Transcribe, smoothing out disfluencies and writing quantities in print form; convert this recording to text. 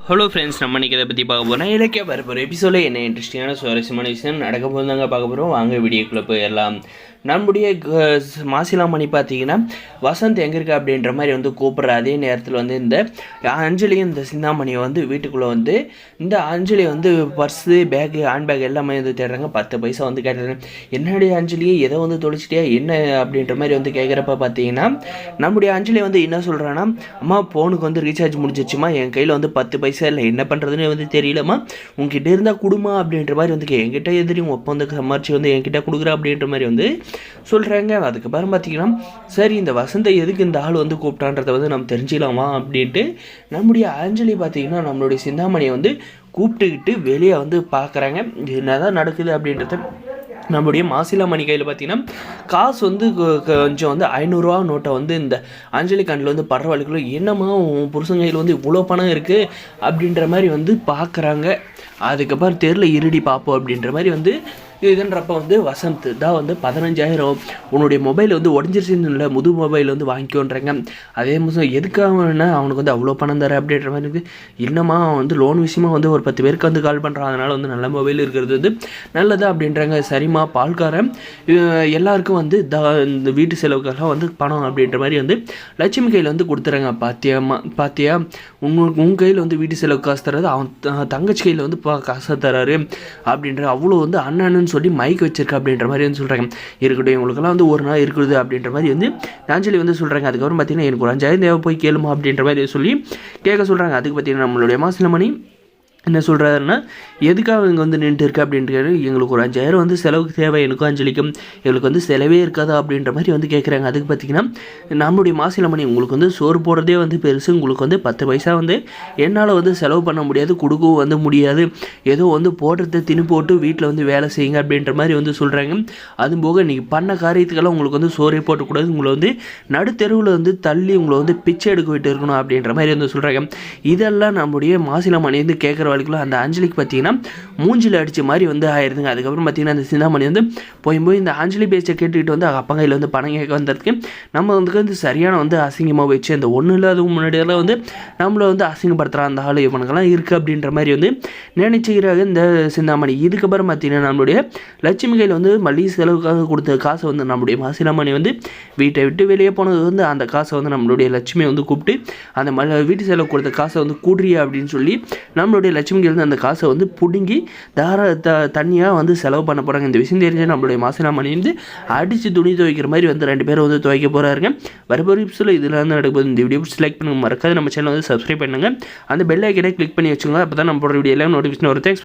Hello friends, நம்ம இன்றைக்கி இதை பற்றி பார்க்க போகிறோம். இலக்கிய பரப்புற எபிசோடில் என்ன இன்ட்ரெஸ்டிங்கான சுவாரஸ்யமான விஷயம் நடக்க போது தாங்க பார்க்க போகிறோம். வாங்க வீடியோக்குள்ளே போயிடலாம். நம்முடைய மாசிலாமணி பார்த்தீங்கன்னா வசந்த் எங்கே இருக்கா அப்படின்ற மாதிரி வந்து கூப்பிட்ற அதே நேரத்தில் வந்து இந்த அஞ்சலியும் இந்த சிந்தாமணியை வந்து வீட்டுக்குள்ளே வந்து இந்த அஞ்சலி வந்து பர்ஸு பேக்கு ஹேண்ட்பேக் எல்லாமே வந்து தேடுறாங்க. 10 பைசா வந்து கேட்டுறாங்க. என்னுடைய அஞ்சலியை எதை வந்து தொலைச்சிட்டியா என்ன அப்படின்ற மாதிரி வந்து கேட்குறப்ப பார்த்தீங்கன்னா நம்முடைய அஞ்சலி வந்து என்ன சொல்கிறான்னா, அம்மா ஃபோனுக்கு வந்து ரீசார்ஜ் முடிஞ்சிச்சுமா, என் கையில் வந்து 10 பைசா இல்லை, என்ன பண்ணுறதுன்னு வந்து தெரியலம்மா, உங்ககிட்ட இருந்தால் கொடுமா அப்படின்ற மாதிரி வந்து என்கிட்ட எதிரி ஒப்ப வந்து சமாளிச்சு வந்து என்கிட்ட கொடுக்குறா அப்படின்ற மாதிரி வந்து சொல்கிறாங்க. அதுக்கப்புறம் பார்த்தீங்கன்னா சரி இந்த வசந்தை எதுக்கு இந்த ஆள் வந்து கூப்பிட்டான்றதை வந்து நம்ம தெரிஞ்சுக்கலாமா அப்படின்ட்டு நம்முடைய அஞ்சலி பார்த்தீங்கன்னா நம்மளுடைய சிந்தாமணியை வந்து கூப்பிட்டுக்கிட்டு வெளியே வந்து பார்க்குறாங்க. என்ன தான் நடக்குது அப்படின்றத. நம்முடைய மாசிலாமணி கையில் பார்த்தீங்கன்னா காசு வந்து கொஞ்சம் வந்து 500 ரூபா நோட்டை வந்து இந்த அஞ்சலி கண்ணில் வந்து பரவாயில்லைக்குள்ள, என்னம்மா உன் புருஷன் கையில் வந்து இவ்வளோ பணம் இருக்குது அப்படின்ற மாதிரி வந்து பார்க்குறாங்க. அதுக்கப்புறம் தெருவில் இருடி பார்ப்போம் அப்படின்ற மாதிரி வந்து இதுன்றப்ப வந்து வசந்த் தான் வந்து 15,000 உன்னுடைய மொபைல் வந்து உடஞ்சிருச்சுன்னு இல்லை, புது மொபைல் வந்து வாங்கிக்கோன்றாங்க. அதே மாதிரி எதுக்காகனா அவனுக்கு வந்து அவ்வளோ பணம் தர அப்படின்ற மாதிரி இருக்குது. இல்லைம்மா அவன் வந்து லோன் விஷயமா வந்து ஒரு 10 பேருக்கு வந்து கால் பண்ணுறான், அதனால் வந்து நல்ல மொபைல் இருக்கிறது வந்து நல்லதா அப்படின்றாங்க. சரிம்மா பால்காரன் எல்லாருக்கும் வந்து இந்த வீட்டு செலவுக்கெல்லாம் வந்து பணம் அப்படின்ற மாதிரி வந்து லட்சுமி கையில் வந்து கொடுத்துறாங்க. பாத்தியா உன் கையில் வந்து வீட்டு செலவு காசு தராது, அவன் தங்கச்சி கையில் வந்து காசை தராரு அப்படின்ற அவ்வளோ வந்து அண்ணன்னு சொல்லி மைக் வச்சிருக்கா அப்படின்ற மாதிரி வந்து சொல்கிறாங்க. இருக்கட்டும் இவங்களுக்கெல்லாம் வந்து ஒரு நாள் இருக்குது அப்படின்ற மாதிரி வந்து அஞ்சலி வந்து சொல்கிறாங்க. அதுக்கப்புறம் பார்த்தீங்கன்னா எனக்கு ஒரு 5,000 தேவை, போய் கேளுமா அப்படின்ற மாதிரி சொல்லி கேட்க சொல்கிறாங்க. அதுக்கு பார்த்தீங்கன்னா நம்மளுடைய மாசிலாமணி என்ன சொல்கிறாருன்னா, எதுக்காக இங்கே வந்து நின்றுட்டு இருக்கு அப்படின்ட்டு, எங்களுக்கு ஒரு 5,000 வந்து செலவுக்கு தேவை, எனக்கும் அஞ்சலிக்கும், எங்களுக்கு வந்து செலவே இருக்காதா அப்படின்ற மாதிரி வந்து கேட்குறாங்க. அதுக்கு பார்த்திங்கன்னா நம்மளுடைய மாசிலாமணி உங்களுக்கு வந்து சோறு போடுறதே வந்து பெருசு, உங்களுக்கு வந்து 10 பைசா வந்து என்னால் வந்து செலவு பண்ண முடியாது, கொடுக்கவும் வந்து முடியாது, ஏதோ வந்து போடுறத தின்னு போட்டு வீட்டில் வந்து வேலை செய்யுங்க அப்படின்ற மாதிரி வந்து சொல்கிறாங்க. அதுபோக நீங்கள் பண்ண காரியத்துக்கெல்லாம் உங்களுக்கு வந்து சோறே போட்டக்கூடாது, உங்களை வந்து நடுத்தெருவில் வந்து தள்ளி உங்களை வந்து பிச்சை எடுக்க விட்டு இருக்கணும் அப்படின்ற மாதிரி வந்து சொல்கிறாங்க. இதெல்லாம் நம்முடைய மாசிலாமணி வந்து கேட்குற வரைக்கும் அந்த அஞ்சலிக்கு பார்த்தீங்கன்னா மூஞ்சில் அடித்த மாதிரி வந்து ஆயிடுதுங்க. அதுக்கப்புறம் பார்த்தீங்கன்னா அந்த சிந்தாமணி வந்து போய் இந்த அஞ்சலி பேச்சை கேட்டுக்கிட்டு வந்து அப்பா கையில் வந்து பணம் கேட்க வந்ததுக்கு நம்ம வந்து சரியான வந்து அசிங்கமாக வச்சு அந்த ஒன்றும் இல்லாத முன்னாடியெல்லாம் வந்து நம்மளை வந்து அசிங்கப்படுத்துகிற அந்த ஆள் இவனுக்கெல்லாம் இருக்குது அப்படின்ற மாதிரி வந்து நினைச்சுக்கிறாங்க இந்த சிந்தாமணி. இதுக்கப்புறம் பார்த்தீங்கன்னா நம்மளுடைய லட்சுமி கையில் வந்து மளிகை செலவுக்காக கொடுத்த காசை வந்து நம்மளுடைய மாசிலாமணி வந்து வீட்டை விட்டு வெளியே போனது வந்து அந்த காசை வந்து நம்மளுடைய லட்சுமியை வந்து கூப்பிட்டு அந்த வீட்டு செலவு கொடுத்த காசை வந்து கூடுறியா அப்படின்னு சொல்லி நம்மளுடைய லட்சுமிகிருந்து அந்த காசை வந்து பிடுங்கி தண்ணியாக வந்து செலவு பண்ண போகிறாங்க. இந்த விஷயம் தெரிஞ்சு நம்மளுடைய மாசிலாமணி வந்து அடித்து துணி துவைக்கிற மாதிரி வந்து 2 பேரும் வந்து துவைக்க போகிறாருங்க. வரப்போகிற எபிசோடில் இதில் வந்து நடக்குது. இந்த வீடியோ லைக் பண்ணுங்க, மறக்காது நம்ம சேனல் வந்து சப்ஸ்கிரைப் பண்ணுங்கள், அந்த பெல் ஐக்கனை கிளிக் பண்ணி வச்சுக்கோங்க. அப்போ தான் நம்ம போடுற வீடியோலாம் நோட்டிஃபிகேஷன் வரும். தேங்க்ஸ்.